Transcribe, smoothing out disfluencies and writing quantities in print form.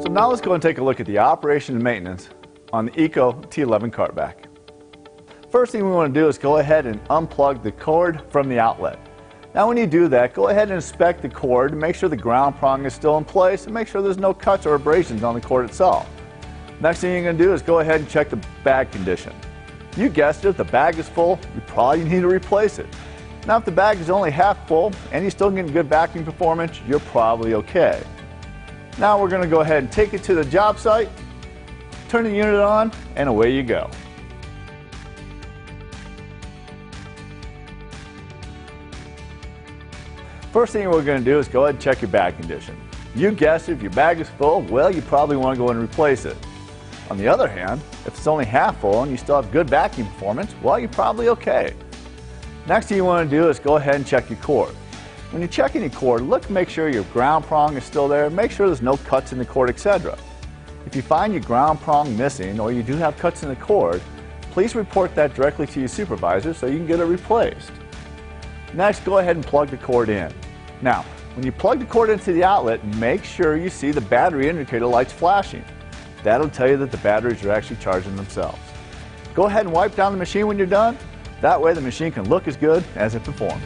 So now let's go and take a look at the operation and maintenance on the ECO T11 CartVac. First thing we want to do is go ahead and unplug the cord from the outlet. Now when you do that, go ahead and inspect the cord, make sure the ground prong is still in place, and make sure there's no cuts or abrasions on the cord itself. Next thing you're going to do is go ahead and check the bag condition. You guessed it, if the bag is full, you probably need to replace it. Now if the bag is only half full and you're still getting good vacuum performance, you're probably okay. Now we're going to go ahead and take it to the job site, turn the unit on, and away you go. First thing we're going to do is go ahead and check your bag condition. You guessed it, if your bag is full, well, you probably want to go and replace it. On the other hand, if it's only half full and you still have good vacuum performance, well, you're probably okay. Next thing you want to do is go ahead and check your cord. When you're checking your cord, look to make sure your ground prong is still there, make sure there's no cuts in the cord, etc. If you find your ground prong missing or you do have cuts in the cord, please report that directly to your supervisor so you can get it replaced. Next, go ahead and plug the cord in. Now, when you plug the cord into the outlet, make sure you see the battery indicator lights flashing. That'll tell you that the batteries are actually charging themselves. Go ahead and wipe down the machine when you're done. That way the machine can look as good as it performs.